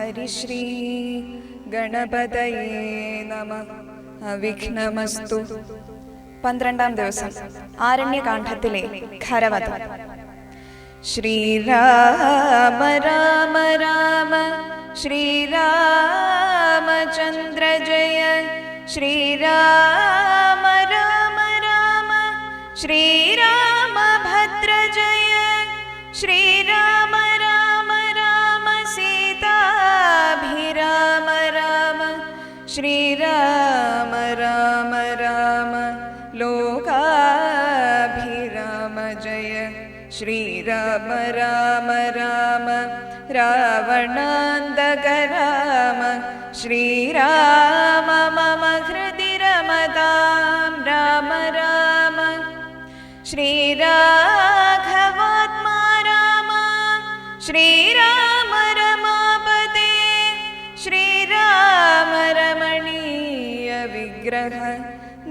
ഹരിശ്രീ ഗണപതയേ നമഃ. അവിഘ്നമസ്തു. 12-ാം ദിവസം ആരണ്യകാണ്ഡത്തിലെ ഖരവധം. ശ്രീരാമ രാമ രാമ ശ്രീരാമചന്ദ്ര ജയ. ശ്രീരാമ രാമ രാമ ശ്രീരാമഭദ്ര ജയ. ശ്രീരാമ രാമ രാമ സീതാഭിരാമ രാമ. ശ്രീരാമ രാമ രാമ ലോകാഭിരാമ ജയ. ശ്രീരാമ രാമ രാമ രാവണാന്തക രാമ. ശ്രീരാമ മമ ഹൃദി രമതാം രാമ രാമ. ശ്രീരാഘവാത്മാ രാമ. ശ്രീരാമ രമാപതേ. ശ്രീരാമ രമണീയ വിഗ്രഹ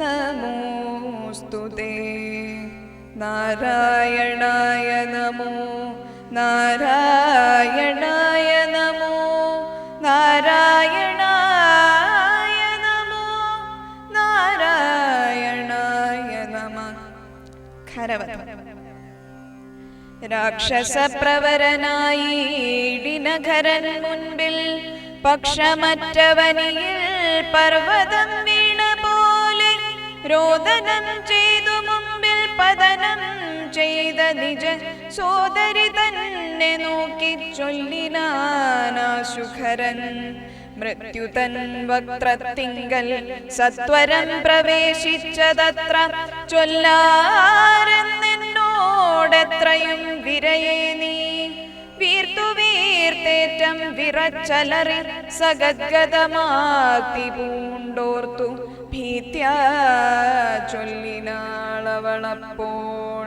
നമോസ്തുതേ. നാരായണായ നമോ നാരായണായ നമോ നാരായണായ നമോ നാരായണായ നമഃ. ഖരവധം. രാക്ഷസപ്രവരനായി ഇടിനഖരൻ മുൻപിൽ പക്ഷമറ്റവനിയിൽ പർവ്വതം വീണ പോലെ രോദനം ചെയ്തു മുമ്പിൽ പതനം ചെയ്ത നിജ സോദരി തന്നെ നോക്കി ചൊല്ലിനാനാശുഖരൻ. മൃത്യുതൻ വക്ത്രത്തിങ്കൽ സത്വരം പ്രവേശിച്ചതത്ര ചൊല്ലാരെന്നോടെത്രയും വിരയേ നീ. വീർത്തു വീർത്തേറ്റം വിറച്ചലറി സഗദ്ഗതമാക്തി പൂണ്ടോർത്തു ഭീത്യാ ചൊല്ലിനാളവളപ്പോൾ.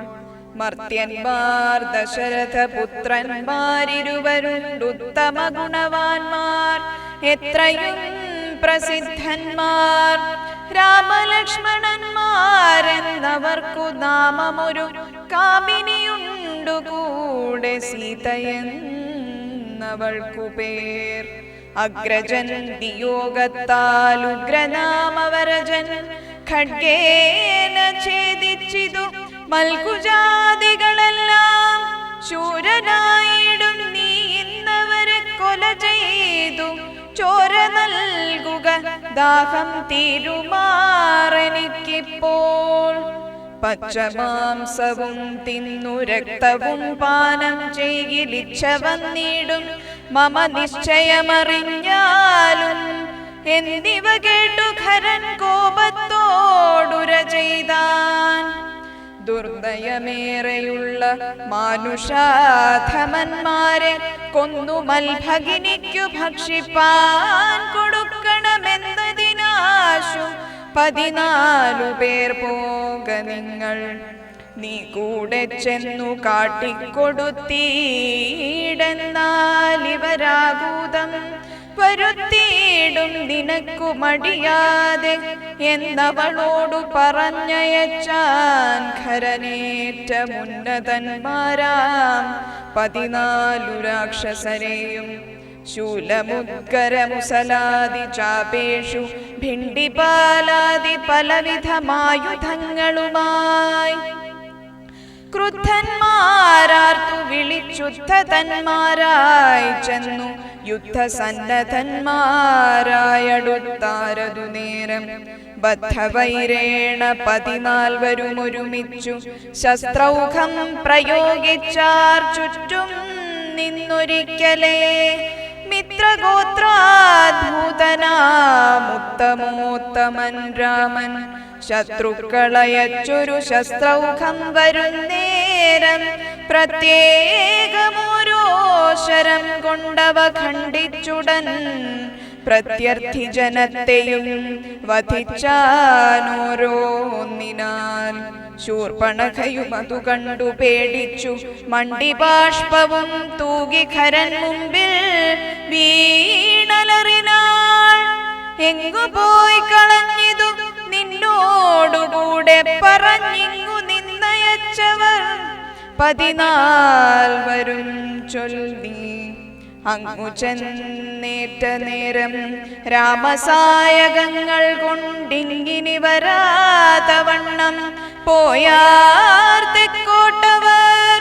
മർത്യന്മാർ ദശരഥപുത്രന്മാരിരുവരുണ്ടുത്തമ ഗുണവാന്മാർ എത്രയും പ്രസിദ്ധന്മാർ. രാമലക്ഷ്മണന്മാരെന്നവർക്കു നാമമൊരു കാമിനിയുണ്ടു കൂടെ സീതയെന്നവൾക്കു പേർ. അഗ്രജൻ വിയോഗത്താൽ ഉഗ്രനാമവരജൻ ഖഡ്ഗേന ഛേദിച്ചിതു മൽകുജാതികളെല്ലാം. ശൂരനായിടും നീ ഇന്നവരെ കൊല ചെയ്തു ചോര നൽകുക ദാഹം തീരുമാറെനിക്കിപ്പോൾ. പച്ചമാംസവും തിന്നു രക്തവും പാനം ചെയ്യിലിച്ഛ വന്നിടും മമ നിശ്ചയമറിഞ്ഞാലും. എന്നിവ കേട്ടു ഖരൻ കോപത്തോടുര ചെയ്താൻ. ദുർദയമേറെയുള്ള മാനുഷാധമന്മാരെ കൊന്നു മൽഭഗിനിക്കു ഭക്ഷിപ്പാൻ കൊടുക്കണമെന്നതിനാശു 14 പേർ പോക നിങ്ങൾ. നീ കൂടെ ചെന്നു കാട്ടിക്കൊടുത്തീടെന്നാലിവരാകൂതം വരുത്തിയിടും നിനക്കു മടിയാതെ എന്നവളോടു പറഞ്ഞയച്ചാൻ. ഖരനേറ്റമുന്നതന്മാരാം 14 രാക്ഷസരെയും ശൂലമുദ്ഗരമുസലാദി ചാപേഷു ഭിണ്ടിപാലാദി പലവിധമായുധങ്ങളുമായി ക്രുദ്ധന്മാരാർത്തു വിളിച്ചുദ്ധതന്മാരായി ചെന്നു യുദ്ധസന്നദ്ധന്മാരായടുത്താരതു നേരം. ബദ്ധവൈരേണ 14 ഒരുമിച്ചു ശസ്ത്രൗഘം പ്രയോഗിച്ചാർ ചുറ്റും നിന്നൊരിക്കലേ. മിത്രഗോത്രാദ്ഭുതനാമുത്തമോത്തമൻ രാമൻ ശത്രുക്കളയച്ചൊരു ശസ്ത്രൗഘം വരുന്നേരം പ്രത്യേകമോരോശരം കൊണ്ടവ ഖണ്ഡിച്ചുടൻ. പ്രത്യർത്ഥി ജനത്തെയും വധിച്ചാനോരോന്നിനാൽ. ശൂർപ്പണഖയും അതു കണ്ടു പേടിച്ചു മണ്ടിബാഷ്പവും തൂകി ഖരൻ മുമ്പിൽ വീണലറിനാൾ. എങ്ങു പോയി കളഞ്ഞിതു നിന്നോടുകൂടെ പറഞ്ഞിങ്ങു നിന്നയച്ചവർ 14 ചൊല്ലി. അങ്ങു ചെന്നേറ്റ നേരം രാമസായകങ്ങൾ കൊണ്ടിങ്ങിനി വരാതവണ്ണം പോയാർ തെക്കോട്ടവർ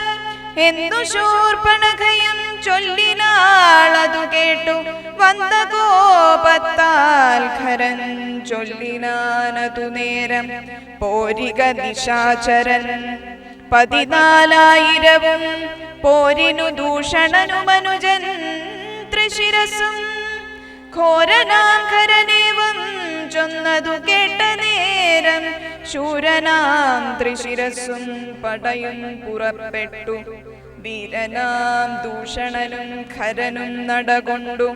എന്നു ശൂർപ്പണഖയും ചൊല്ലിനാളതു കേട്ടു വന്ന കോപത്താൽ ഖരൻ ചൊല്ലിനാനതു നേരം പോരിക നിശാചരൻ 14,000 പോരിനു ദൂഷണനു മനുജൻ ത്രിശിരസും ഘോരനാം ഖരനേവം ചൊന്നതു കേട്ട നേരം ശൂരനാം ത്രിശിരസും പടയും പുറപ്പെട്ടു വീരനാം ദൂഷണനും ഖരനും നടകൊണ്ടു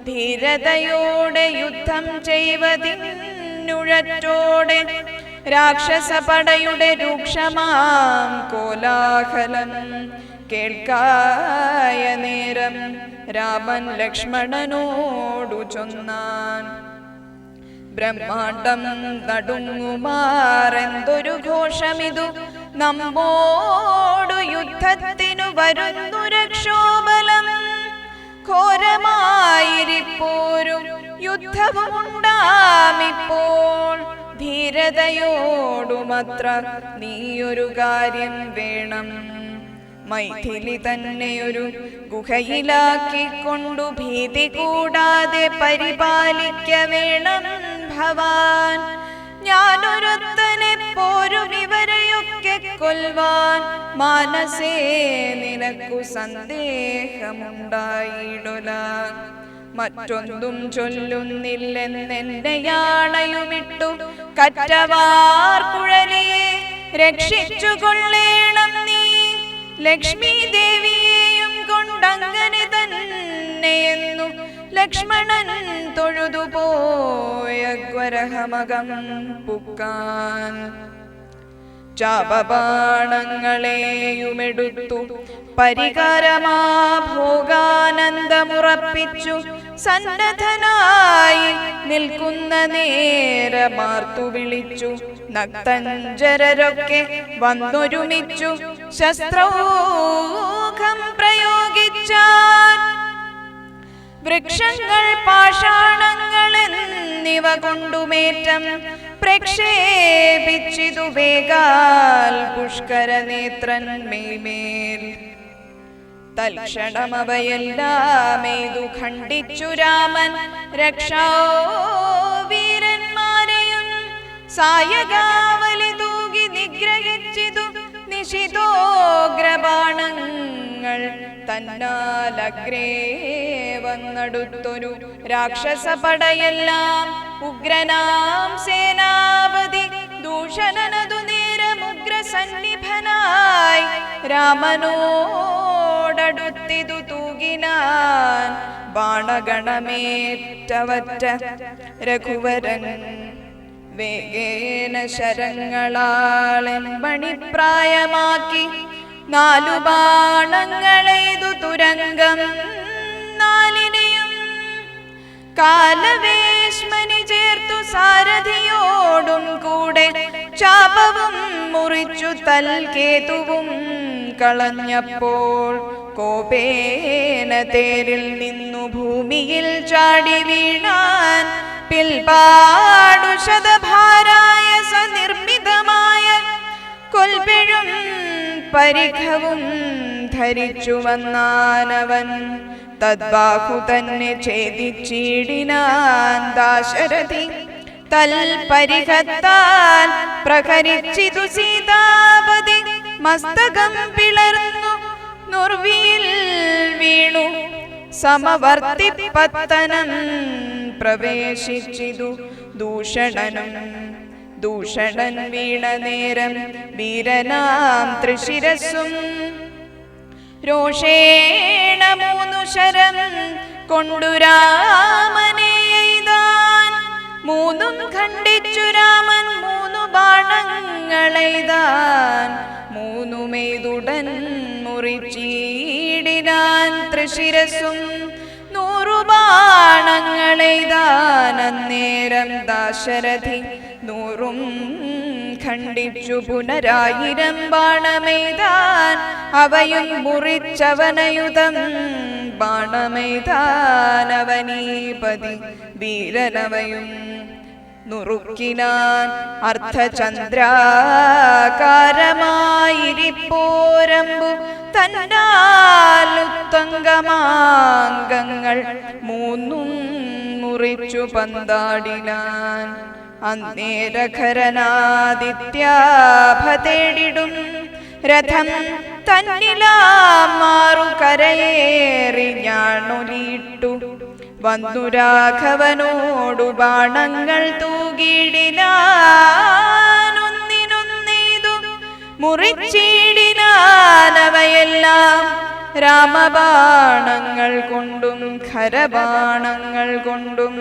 ധീരതയോടെ യുദ്ധം ചെയ്വതിന്നുഴറ്റോടെ രാക്ഷസപടയുടെ രൂക്ഷമാം കോലാഹലം കേൾക്കായ നേരം രാമൻ ലക്ഷ്മണനോടു ചൊന്നാൻ ബ്രഹ്മാണ്ഡം നടുങ്ങുമാറെന്തൊരു ഘോഷമിതു നമ്മോടു യുദ്ധത്തിനു വരുന്നു രക്ഷോബലം ഘോരമായിരിപ്പോരു യുദ്ധവുമുണ്ടാമിപ്പോൾ ധീരതയോടുമത്ര നീയൊരു കാര്യം വേണം മൈഥിലി തന്നെയൊരു ഗുഹയിലാക്കിക്കൊണ്ടു ഭീതി കൂടാതെ പരിപാലിക്ക വേണം ഭവാൻ ഞാനൊരുത്തനെ പോരും ഇവരെയൊക്കെ കൊൽവാൻ മാനസേ നിനക്കു സന്ദേഹമുണ്ടായിടൊല മറ്റൊന്നും ചൊല്ലുന്നില്ലെന്നെന്നെയാണയുമിട്ടു കറ്റവാർ കുഴലിയെ രക്ഷിച്ചുകൊള്ളേണം നീ ലക്ഷ്മി ദേവിയെയും കൊണ്ടങ്ങനെ തന്നെയെന്നു ലക്ഷ്മണൻ തൊഴുതുപോയ ഗ്വരഹമകം പുക്കാൻ ചാപബാണങ്ങളെയുമെടുത്തു പരികരമാ ഭോഗാനന്ദമുറപ്പിച്ചു സന്നദ്ധനായി നിൽക്കുന്ന നേരമാർത്തു വിളിച്ചു നക്തഞ്ചരരൊക്കെ വന്നൊരുമിച്ചു ശസ്ത്രൗഘം പ്രയോഗിച്ചാൻ വൃക്ഷങ്ങൾ പാഷാണങ്ങൾ എന്നിവ കൊണ്ടുമേറ്റം പ്രക്ഷേപിച്ചിതു വേഗാൽ പുഷ്കരനേത്രൻ മേൽമേൽ തൽക്ഷണമവയെല്ലാമേതു ഖണ്ഡിച്ചു രാമൻ രക്ഷാ വീരന്മാരെയും സായകാവലി തൂകി നിഗ്രഹിച്ചിതു നിശിതോഗ്രബാണങ്ങൾ തന്നാലഗ്രേ വന്നടുത്തൊരു രാക്ഷസപടയെല്ലാം ഉഗ്രനാം സേനാപതി ദൂഷണനതു നേരമുഗ്രസന്നിഭനായി രാമനോടടുത്തിതു തൂകിനാൻ ബാണഗണമേറ്റവറ്റ രഘുവരൻ വേഗേന ശരങ്ങളാളൻ മണിപ്രായമാക്കി 4 ബാണങ്ങളെയ്തു തുരങ്കം 4നെയും കാലവേശ്മനി ചേർത്തു സാരഥിയോടും കൂടെ ചാപവും മുറിച്ചു തൽകേതുവും കളഞ്ഞപ്പോൾ കോപേന തേരിൽ നിന്നു ഭൂമിയിൽ ചാടി വീണാൻ പിൽപാടു ശതഭാരായ സനിർമ്മിതമായ കൊൽപ്പെഴും പരിഘവും ധരിച്ചു വന്നാനവൻ തദ്ബാഹു തന്നെ ഛേദിച്ചിടിനാൻ ദാശരഥി തൽപരിഹത്താൽ പ്രഹരിച്ചിതു സീതാപതി മസ്തകം പിളർന്നു നുർവിയിൽ വീണു സമവർത്തിപ്പത്തനം പ്രവേശിച്ചിതു ദൂഷണൻ വീണ നേരം വീരനാം ത്രിശിരസും രോഷേണ 3 ശരം കൊണ്ടു രാമനെ എയ്താൻ 3ഉം ഖണ്ഡിച്ചു രാമൻ 3 ബാണങ്ങളെയ്താൻ 3ഉമേതുടൻ മുറിച്ചീടിനാൻ ത്രിശിരസും 100 ബാണങ്ങളെയ്താൻ അന്നേരം ദാശരഥി 100ഉം ഖണ്ഡിച്ചു പുനരായിരം ബാണമെയ്താൻ അവയും മുറിച്ചവനയുധം ബാണമൈതാനവനീപതി വീരനവയും നുറുക്കിനാൻ അർദ്ധചന്ദ്രാകാരമായിരിപ്പോരമ്പു തന്നാലുത്തങ്കമാംഗങ്ങൾ മൂന്നും മുറിച്ചു പന്താടിനാൻ. അന്നേരഖരനാദിത്യാഭ തേടിടും രഥം തന്നിലാമാറു കരയേറി ഞാണൊലിയിട്ടു വന്നു രാഘവനോടു ബാണങ്ങൾ തൂകിടിനാനൊന്നിനൊന്നെയ്തു മുറിച്ചിടിനാനവയെല്ലാം രാമബാണങ്ങൾ കൊണ്ടും ഖരബാണങ്ങൾ കൊണ്ടും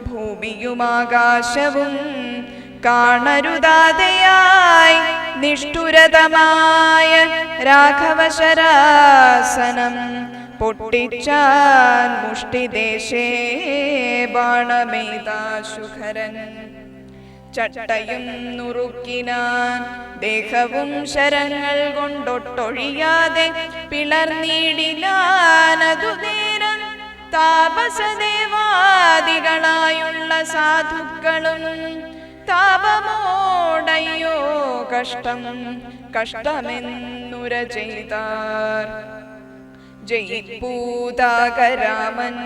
ഭൂമിയുമാകാശവും കാണരുതാതെയായി നിഷ്ഠുരതമായ രാഘവശരാസനം പൊട്ടിച്ചാൻ മുഷ്ടിദേശേ ബാണമേതാശുഖരൻ. ചട്ടയും നുറുക്കിനാൻ ദേഹവും ശരങ്ങൾ കൊണ്ടൊട്ടൊഴിയാതെ പിളർന്നിടിനാനതു നേരം താപസദേവാദികളായുള്ള സാധുക്കളും താപമോടയ്യോ കഷ്ടം കഷ്ടമെന്നുര ചെയ്താർ. ജയിപ്പൂതാക രാമൻ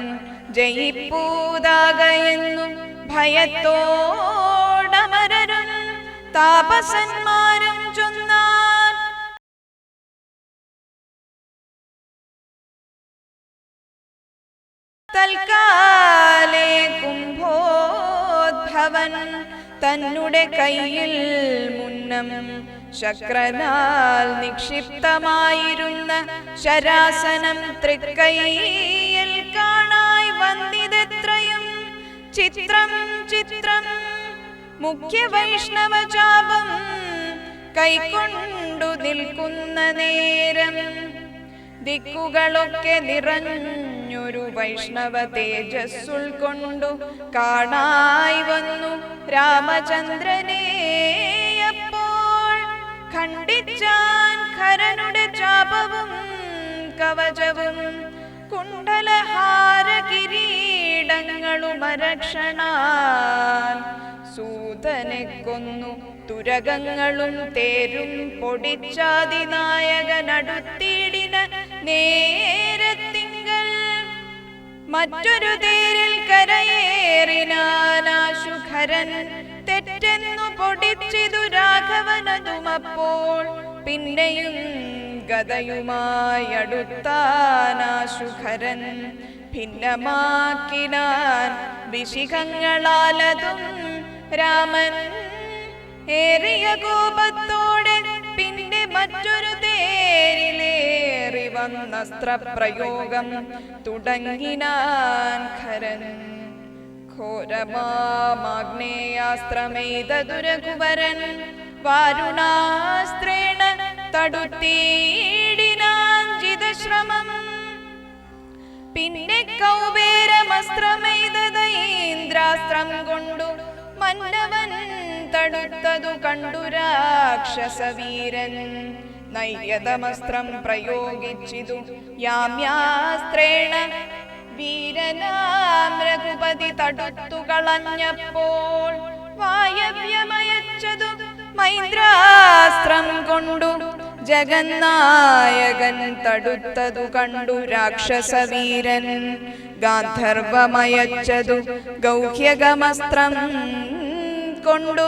ജയിപ്പൂതാക എന്നു ഭയത്തോടമരരും താപസന്മാരും ചൊന്നാർ. തൽക്കാലേ കുംഭോദ്ഭവൻ തന്നുടെ കയ്യിൽ മുന്നം ശക്രനാൽ നിക്ഷിപ്തമായിരുന്ന ശരാസനം തൃക്കൈയിൽ കാണായി വന്നിതെത്രയും ചിത്രം ചിത്രം. മുഖ്യ വൈഷ്ണവ ചാപം കൈക്കൊണ്ടു നിൽക്കുന്ന നേരം ദിക്കുകളൊക്കെ നിറഞ്ഞൊരു വൈഷ്ണവ തേജസ്സുൾ കൊണ്ടു കാണായി വന്നു രാമചന്ദ്രനെ. അപ്പോൾ ഖണ്ഡിച്ചാൻ ഖരനുടെ ചാപവും കവചവും കുണ്ഡലഹാര കിരീടങ്ങളും അരക്ഷണാൻ. സൂതനെ കൊന്നു തുരകങ്ങളും തേരും പൊടിച്ചാതിനായകനടുത്തിടിന നേരത്തിങ്കൽ മറ്റൊരു തേരിൽ കരയേറിനാനാശുഖരൻ. തെറ്റെന്നു പൊടിച്ചിതു രാഘവനതുമപ്പോൾ പിന്നെയും ഗദയുമായി അടുത്താനാശുഖരൻ. ഭിന്നമാക്കിനാൻ വിശിഖങ്ങളാലതും രാമൻ ഏറിയ കോപത്തോടെ. പിന്നെ മറ്റൊരു തേരിലേറി വന്നസ്ത്രപ്രയോഗം തുടങ്ങിനാൻ ഖരൻ. ഘോരമാഗ്നേയാസ്ത്രമേതദുരകുവരൻ വാരുണാസ്ത്രേണ തടുത്തീടിനാൻ ജിതശ്രമം. പിന്നെ കൗബേരമസ്ത്രമേതദൈന്ദ്രാസ്ത്രം കൊണ്ടു മന്നവൻ തടുത്തതു കണ്ടു രാക്ഷസവീരൻ. നൈര്യതമസ്ത്രം പ്രയോഗിച്ചിതു യാമ്യാസ്ത്രേണ വീരനാം രഘുപതി തടുത്തു കളഞ്ഞപ്പോൾ വായവ്യമയച്ചതു മൈന്ദ്രാസ്ത്രം കൊണ്ടു ജഗന്നായകൻ തടുത്തതു കണ്ടു രാക്ഷസവീരൻ. ഗാന്ധർവമയച്ചതു ഗൗഹ്യഗമസ്ത്രം കൊണ്ടു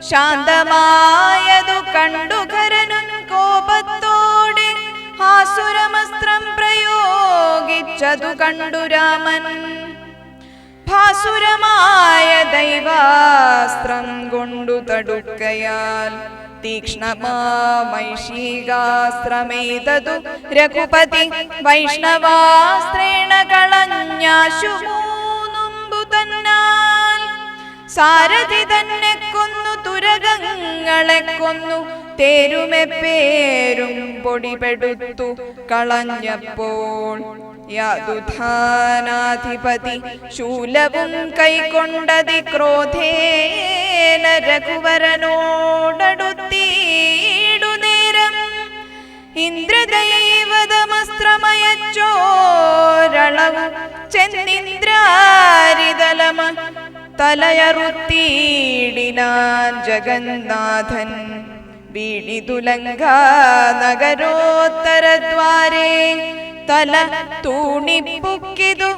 ശാന്തമായതു കണ്ടു ഖരനും കോപത്തോടെ. ആസുരമസ്ത്രം പ്രയോഗിച്ചതു കണ്ടു രാമൻ. ഭാസുരമായ ദൈവാസ്ത്രം കൊണ്ടു തടുക്കയാൽ തീക്ഷ്ണമാമൈഷീകാസ്ത്രമേതതു രഘുപതി വൈഷ്ണവാസ്ത്രേണ കളഞ്ഞാശു മൂന്നുമ്പു തന്നാൽ. സാരഥി തന്നെ കൊന്നു തുരകങ്ങളെ കൊന്നു തേരുമെപ്പേരും പൊടിപെടുത്തു കളഞ്ഞപ്പോൾ യാതുധാനാധിപതി ശൂലവും കൈക്കൊണ്ടതി ക്രോധേന രഘുവരനോടടുത്തീടു നേരം ഇന്ദ്രദൈവതമസ്ത്രമയച്ചോരള തലയറുത്തീടിനാൻ ജഗന്നാഥൻ. വീണിതുലങ്കാ നഗരോത്തരദ്വാരേ തല തൂണിപ്പുക്കിതു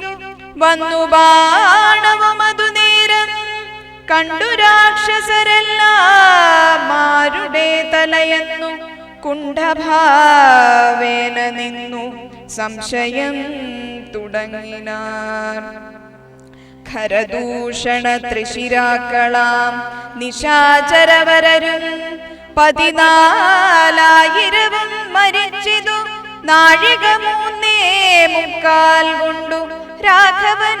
വന്നു ബാണവും അതു നേരം. കണ്ടു രാക്ഷസരെല്ലാമാരുടെ തലയെന്നു കുണ്ഠഭാവേന നിന്നു സംശയം തുടങ്ങിനാർ. ഖരദൂഷണ ത്രിശിരാക്കളാം നിശാചരവരരും 14,000 മരിച്ചിതു നാഴിക 3.75 കൊണ്ടു. രാഘവൻ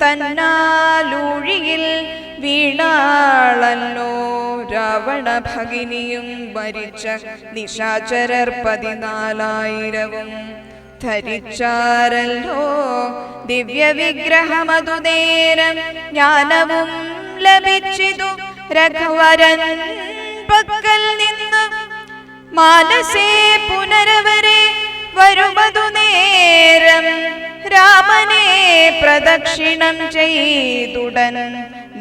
തന്നാലൂഴിയിൽ വീണാളല്ലോ. രാവണ ഭഗിനിയും മരിച്ച നിശാചരർ 14,000 ധരിച്ചാരല്ലോ. ദിവ്യവിഗ്രഹമതു നേരം ജ്ഞാനവും ലഭിച്ചിതു രഘുവരൻ പക്കൽ നിന്ന്. മാനസേ പുനരവരെ വരുമതു നേരം രാമനെ പ്രദക്ഷിണം ചെയ്തുടൻ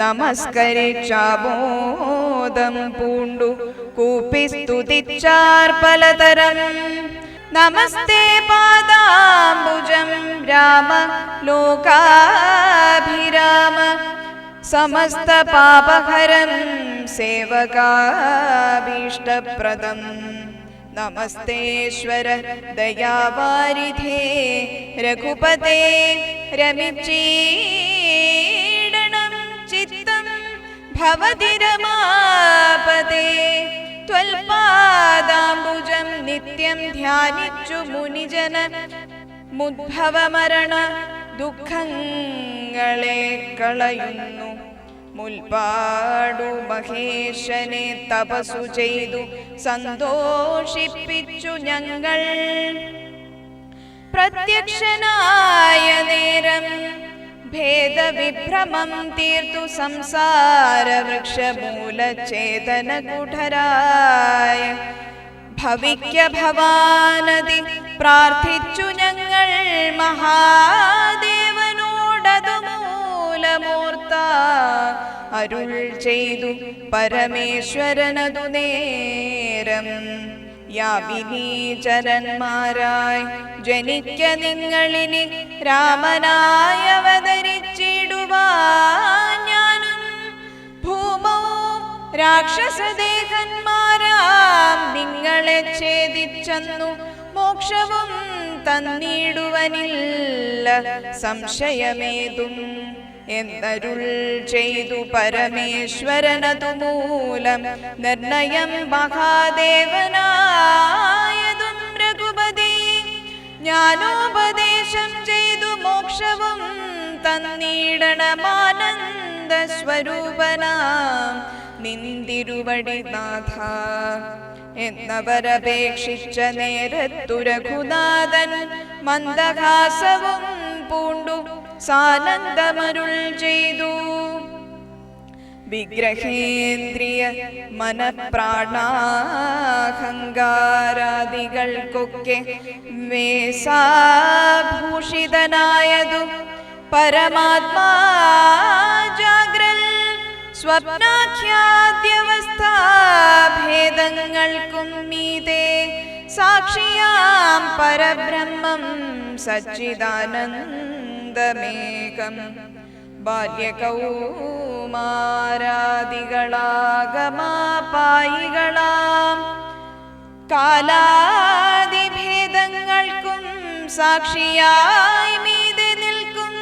നമസ്കരിച്ചാബോധം പൂണ്ടു കൂപ്പിസ്തുതിച്ചാർ പലതരം. നമസ്തേ പാദാംബുജം രാമ ലോകാഭിരാമ സമസ്ത പാപഹരം സേവകാഭീഷ്ടപ്രദം. നമസ്തേശ്വര ദയാവാരിധേ രഘുപതേ രമിച്ചീടണം ചിത്തം ഭവതി രമാപതേ. ത്വൽപാദാംബുജം നിത്യം ധ്യാനിച്ചു മുനിജന മുദ്ഭവമരണ ദുഃഖങ്ങളെ കളയുന്നു. മുൽപാടു മഹേശനെ തപസ്സു ചെയ്തു സന്തോഷിപ്പിച്ചു ഞങ്ങൾ. പ്രത്യക്ഷനായ നേരം ഭേദവിഭ്രമം തീർത്തു സംസാര വൃക്ഷമൂലചേതന കുഠരായ. ഭവിക്ക ഭവാനതി പ്രാർത്ഥിച്ചു ഞങ്ങൾ മഹാദേവനോടതു മൂലമൂർത്ത. അരുൾ ചെയ്തു പരമേശ്വരനതു നേരം. യാമിനീചരന്മാരായി ജനിക്ക നിങ്ങളിനി രാമനായി അവതരിച്ചിടുവാൻ. ഞാനും ഭൂമോ രാക്ഷസദേഹന്മാരാം നിങ്ങളെ ഛേദിച്ചെന്നു മോക്ഷവും തന്നിടുവനില്ല സംശയമേതും എന്നരുൾ ചെയ്തു പരമേശ്വരനതു മൂലം. നിർണയം മഹാദേവനായതും രഘുപതി ജ്ഞാനോപദേശം ചെയ്തു മോക്ഷവും തന്നിടണമാനന്ദ സ്വരൂപനാം നിന്തിരുവടിനാഥ. എന്നവരപേക്ഷിച്ച നേരത്തു രഘുനാഥൻ മന്ദഹാസവും പൂണ്ടു സാനന്ദമരുൾ ചെയ്തു. വിഗ്രഹേന്ദ്രിയ മനപ്രാണാഹങ്കാരാദികൾക്കൊക്കെ വേസാഭൂഷിതനായതു പരമാത്മാ ജാഗ്രൽ. സ്വപ്നാഖ്യാദ്യവസ്ഥാഭേദങ്ങൾക്കും മീതെ സാക്ഷിയാം പരബ്രഹ്മം സച്ചിദാനന്ദമേകം. ബാല്യകൗമാരാദികളാഗമാപായികളാം കാലാദിഭേദങ്ങൾക്കും സാക്ഷിയായി മീതെ നിൽക്കും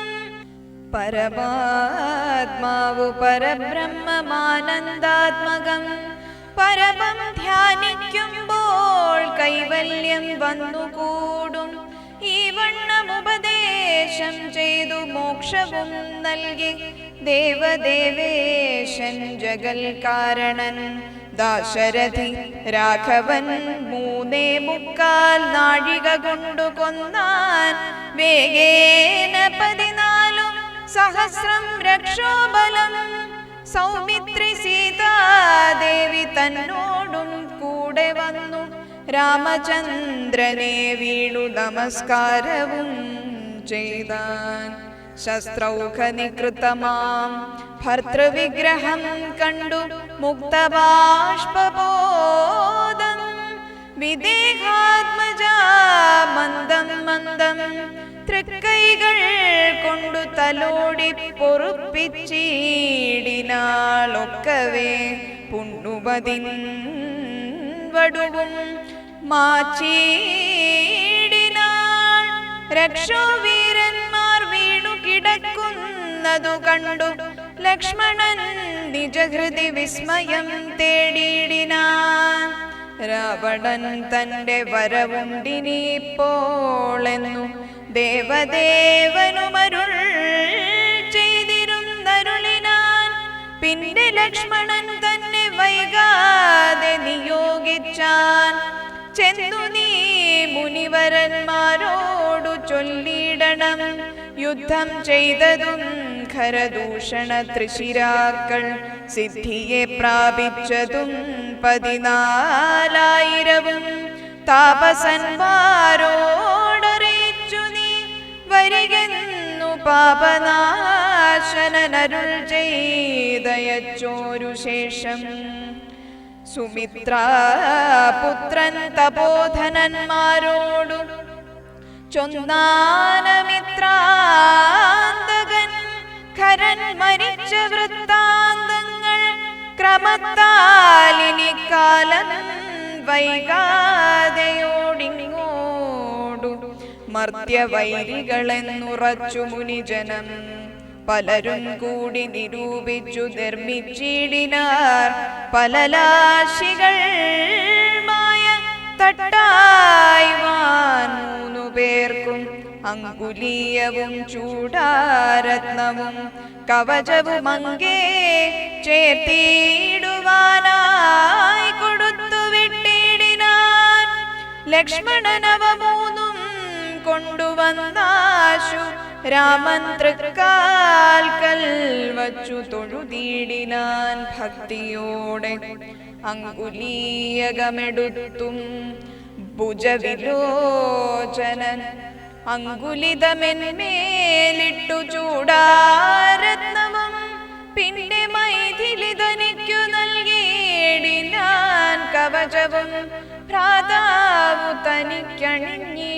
പരമാത്മാവു പരബ്രഹ്മമാനന്ദാത്മകം. പരമം ധ്യാനിക്കുമ്പോൾ കൈവല്യം വന്നുകൂടും. ഈ വണ്ണം ഉപദേശം ചെയ്തു മോക്ഷവും നൽകി ദേവദേവേശൻ ജഗൽ കാരണൻ. ദാശരഥി രാഘവൻ 3.25 നാഴിക കൊണ്ടു കൊന്നാൻ. വേഗേന 14 സഹസ്രം രക്ഷോബലം. സൗമിത്രി സീതാദേവി തന്നോടും കൂടെ വന്നു. രാമചന്ദ്രനെ വീണു നമസ്കാരവും ചെയ്താൻ. ശസ്ത്രൗഖ നികൃതമാം ഭർതൃവിഗ്രഹം കണ്ടു മുക്തബാഷ്പബോധം വിദേഹാത്മജ മന്ദം മന്ദം തൃക്കൈകൾ കൊണ്ടു തലോടി പൊറുപ്പിച്ചിടിനാളൊക്കവേ പുണ്ണുപതിൻ വടുവും മാച്ചീടിനാൾ. രക്ഷോവീരന്മാർ വീണു കിടക്കുന്നതു കണ്ടു ലക്ഷ്മണൻ നിജഹൃദി വിസ്മയം തേടിയിടിനാൻ. രാവണൻ തന്റെ വരവുണ്ടിനിപ്പോളെന്നു ദേവദേവനുമരുൾ ചെയ്തിരുന്നരുളിനാൻ. പിന്നെ ലക്ഷ്മണൻ തന്നെ വൈകാതെ നിയോഗിച്ചാൻ. ചെന്നു നീ മുനിവരന്മാരോടു ചൊല്ലിടണം, യുദ്ധം ചെയ്തതും ഖരദൂഷണ ത്രിശിരാക്കൾ സിദ്ധിയെ പ്രാപിച്ചതും 14,000 താപസന്മാരോടറിയിച്ചു നീ വരികെന്നു പാപനാശനരുൾ ചെയ്തയച്ചോരു ശേഷം. സുമിത്രാപുത്രൻ തപോധനന്മാരോടു ചൊന്നാനമിത്രാന്തകൻ ഖരൻ മരിച്ച വൃത്താന്തങ്ങൾ ക്രമത്താലിനിക്കാലം വൈകാതെയോടിങ്ങോടു മർത്യവൈരികളെന്നുറച്ചു മുനിജനം പലരും കൂടി നിരൂപിച്ചു നിർമ്മിച്ചിടിനാർ. പലലാശികൾ മായ തട്ടായ്വാൻ 3 പേർക്കും അങ്കുലീയവും ചൂടാരത്നവും കവചവും അങ്കേ ചേർത്തിടുവാനായി കൊടുത്തു വിട്ടിടിനാർ. ലക്ഷ്മണനവ 3 കൊണ്ടുവന്നാശു രാമൻ തൃക്കാൽക്കൽ വച്ചു തൊഴുതിടിനാൻ ഭക്തിയോടെ. അങ്കുലീയകമെടുത്തും ഭുജവിലോചനൻ അങ്കുലിതമെന്മേലിട്ടു ചൂടാരത്നവും പിന്നെ മൈഥിലിതനിക്കു നൽകിയിടിനാൻ കവചവും ഭ്രാതാവു തനിക്കണിഞ്ഞി